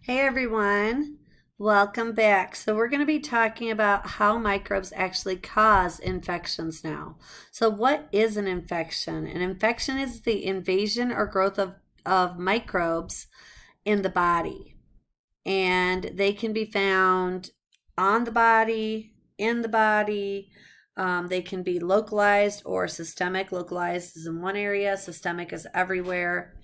Hey everyone, welcome back. So, we're going to be talking about how microbes actually cause infections now. So, what is an infection? An infection is the invasion or growth of microbes in the body, and they can be found on the body, in the body. They can be localized or systemic. Localized is in one area, systemic is everywhere.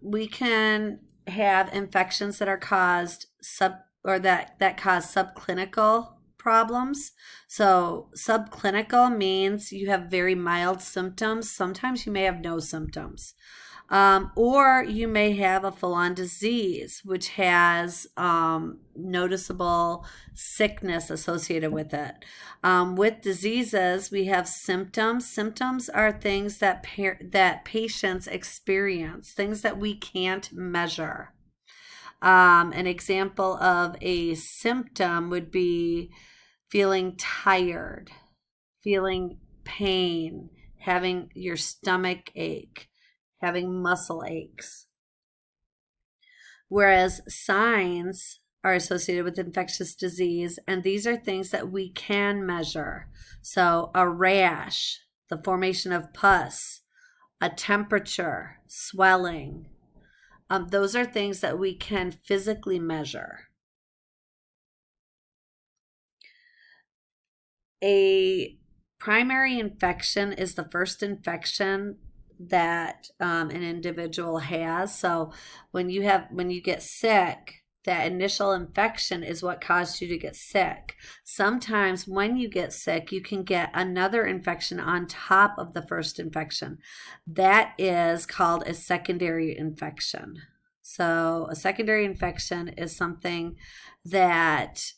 We can have infections that are caused that cause subclinical problems. So subclinical means you have very mild symptoms. Sometimes you may have no symptoms. Or you may have a full-on disease, which has noticeable sickness associated with it. With diseases, we have symptoms. Symptoms are things that patients experience, things that we can't measure. An example of a symptom would be feeling tired, feeling pain, having your stomach ache, having muscle aches. Whereas signs are associated with infectious disease, and these are things that we can measure. So, a rash, the formation of pus, a temperature, swelling. Those are things that we can physically measure. A primary infection is the first infection that an individual has. So when you get sick, that initial infection is what caused you to get sick. Sometimes when you get sick, you can get another infection on top of the first infection. That is called a secondary infection. So a secondary infection is something that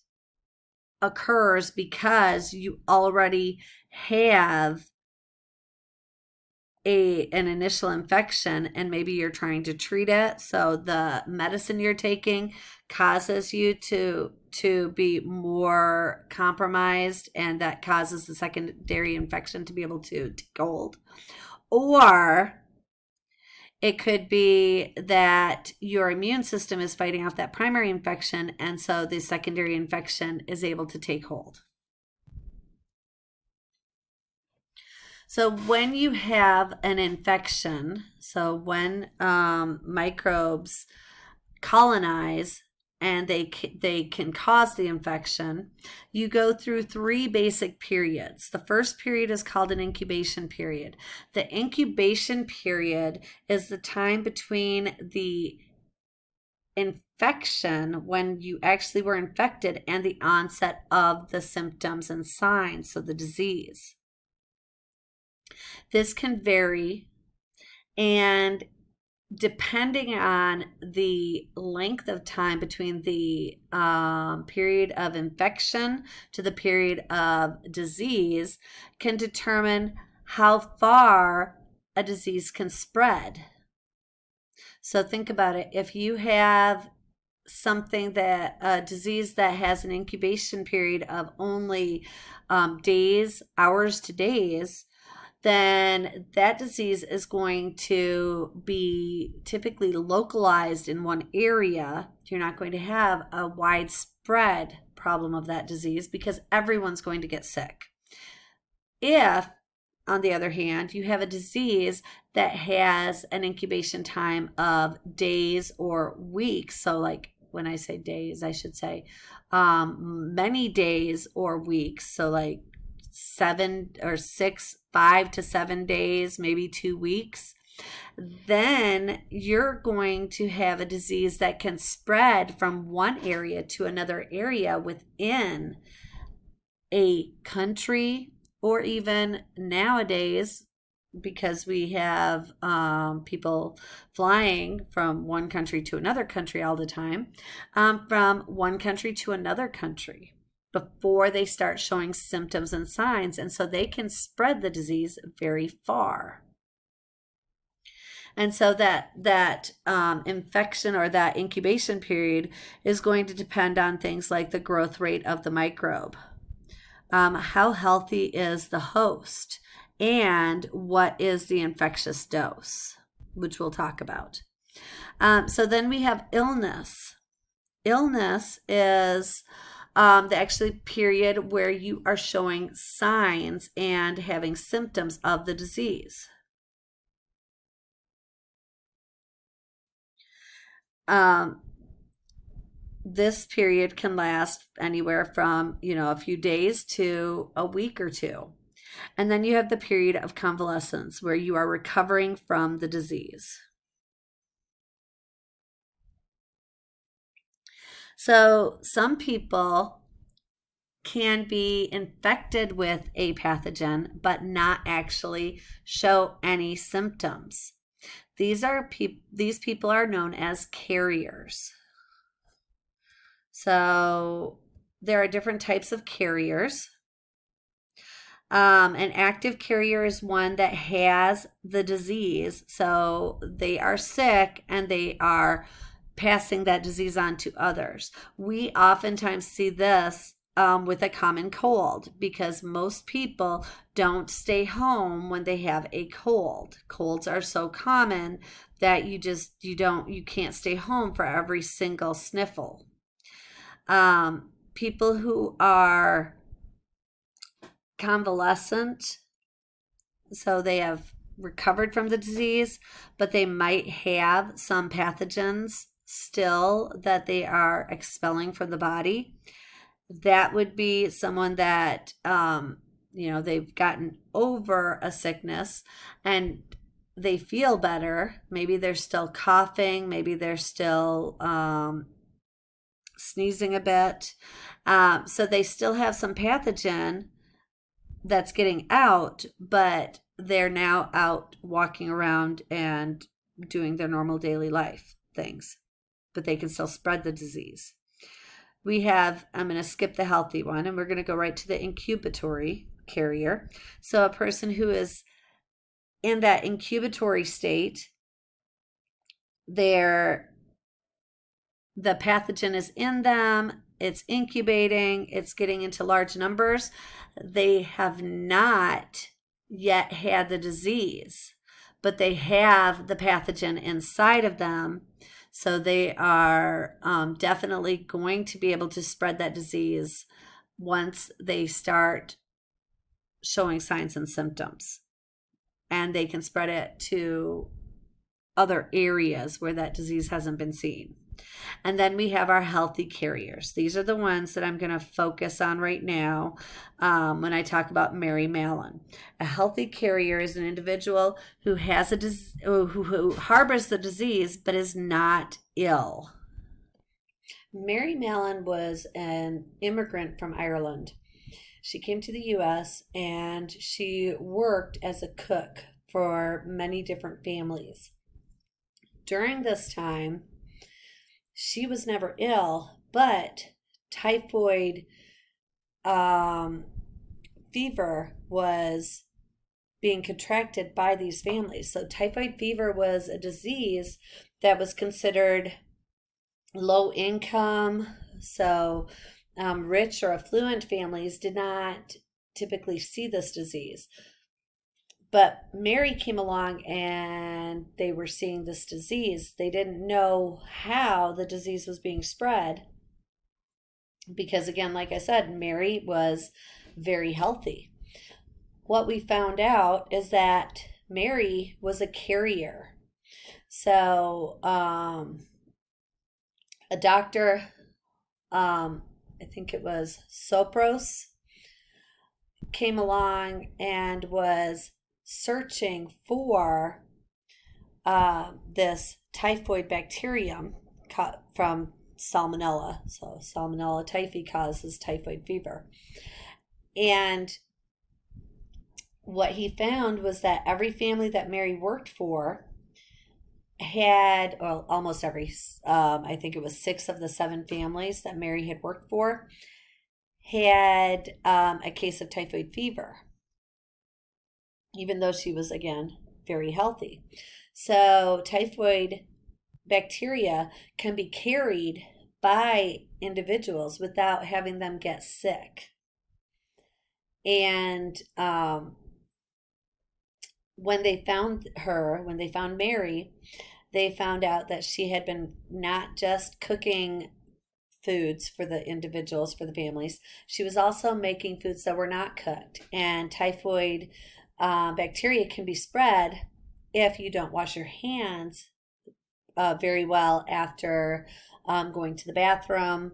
occurs because you already have an initial infection and maybe you're trying to treat it. So the medicine you're taking causes you to be more compromised, and that causes the secondary infection to be able to take hold. Or it could be that your immune system is fighting off that primary infection, and so the secondary infection is able to take hold. So when you have an infection, so when microbes colonize and they can cause the infection, you go through three basic periods. The first period is called an incubation period. The incubation period is the time between the infection, when you actually were infected, and the onset of the symptoms and signs, so the disease. This can vary, and depending on the length of time between the period of infection to the period of disease, can determine how far a disease can spread. So think about it. If you have a disease that has an incubation period of only days, hours to days, then that disease is going to be typically localized in one area. You're not going to have a widespread problem of that disease because everyone's going to get sick. If, on the other hand, you have a disease that has an incubation time of days or weeks, so like when I say days, I should say many days or weeks, so like 5 to 7 days, maybe 2 weeks, then you're going to have a disease that can spread from one area to another area within a country, or even nowadays, because we have people flying from one country to another country all the time, from one country to another country before they start showing symptoms and signs, and so they can spread the disease very far. And so that infection or that incubation period is going to depend on things like the growth rate of the microbe, how healthy is the host, and what is the infectious dose, which we'll talk about. So then we have illness. Illness is the actually period where you are showing signs and having symptoms of the disease. Um, this period can last anywhere from, a few days to a week or two. And then you have the period of convalescence where you are recovering from the disease. So some people can be infected with a pathogen but not actually show any symptoms. These people are known as carriers. So there are different types of carriers. An active carrier is one that has the disease, so they are sick and they are passing that disease on to others. We oftentimes see this with a common cold because most people don't stay home when they have a cold. Colds are so common that you can't stay home for every single sniffle. People who are convalescent, so they have recovered from the disease, but they might have some pathogens still that they are expelling from the body. That would be someone that, they've gotten over a sickness and they feel better. Maybe they're still coughing, maybe they're still sneezing a bit. So they still have some pathogen that's getting out, but they're now out walking around and doing their normal daily life things, but they can still spread the disease. I'm going to skip the healthy one and we're going to go right to the incubatory carrier. So a person who is in that incubatory state, the pathogen is in them, it's incubating, it's getting into large numbers. They have not yet had the disease, but they have the pathogen inside of them. So they are definitely going to be able to spread that disease once they start showing signs and symptoms. And they can spread it to other areas where that disease hasn't been seen. And then we have our healthy carriers. These are the ones that I'm going to focus on right now when I talk about Mary Mallon. A healthy carrier is an individual who has who harbors the disease but is not ill. Mary Mallon was an immigrant from Ireland. She came to the U.S. and she worked as a cook for many different families. During this time, she was never ill, but typhoid fever was being contracted by these families. So typhoid fever was a disease that was considered low income. So rich or affluent families did not typically see this disease. But Mary came along and they were seeing this disease. They didn't know how the disease was being spread because, again, like I said, Mary was very healthy. What we found out is that Mary was a carrier. So a doctor, I think it was Sopros, came along and was searching for this typhoid bacterium from salmonella. So salmonella typhi causes typhoid fever. And what he found was that every family that Mary worked for had, well, almost every, I think it was 6 of the 7 families that Mary had worked for, had a case of typhoid fever, even though she was, again, very healthy. So typhoid bacteria can be carried by individuals without having them get sick. And when they found Mary, they found out that she had been not just cooking foods for the individuals, for the families, she was also making foods that were not cooked. And typhoid bacteria can be spread if you don't wash your hands very well after going to the bathroom.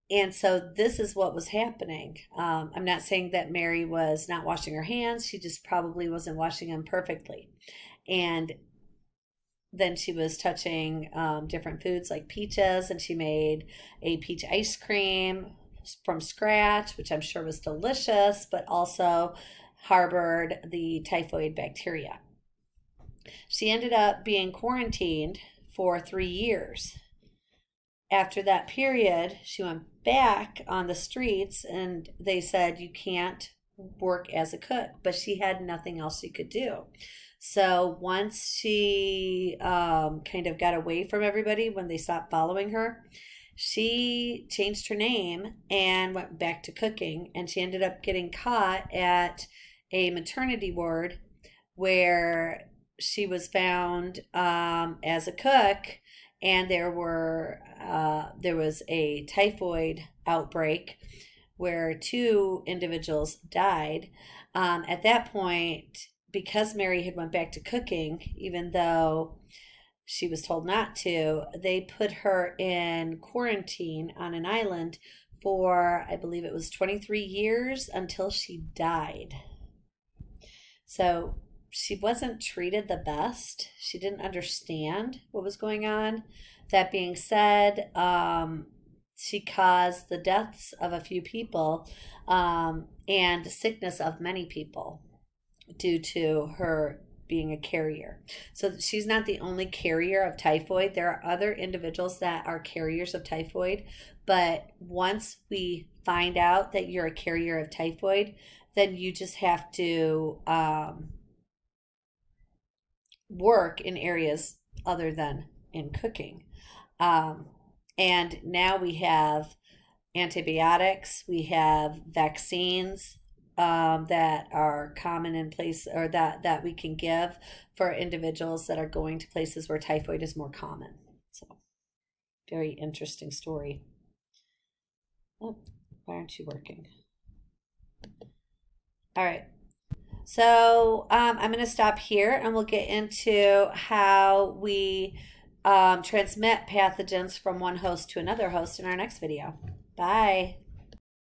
And so this is what was happening. I'm not saying that Mary was not washing her hands. She just probably wasn't washing them perfectly. And then she was touching different foods like peaches, and she made a peach ice cream from scratch, which I'm sure was delicious, but also harbored the typhoid bacteria. She ended up being quarantined for 3 years. After that period, she went back on the streets, and they said, you can't work as a cook, but she had nothing else she could do. So once she kind of got away from everybody, when they stopped following her, she changed her name and went back to cooking. And she ended up getting caught at a maternity ward where she was found as a cook, and there was a typhoid outbreak where 2 individuals died. At that point, because Mary had went back to cooking, even though she was told not to, they put her in quarantine on an island for, I believe it was 23 years, until she died. So she wasn't treated the best. She didn't understand what was going on. That being said, she caused the deaths of a few people and sickness of many people due to her being a carrier. So she's not the only carrier of typhoid. There are other individuals that are carriers of typhoid, but once we find out that you're a carrier of typhoid, then you just have to work in areas other than in cooking. And now we have antibiotics, we have vaccines that are common in place, or that we can give for individuals that are going to places where typhoid is more common. So, very interesting story. Oh, why aren't you working? All right. So I'm going to stop here, and we'll get into how we transmit pathogens from one host to another host in our next video. Bye.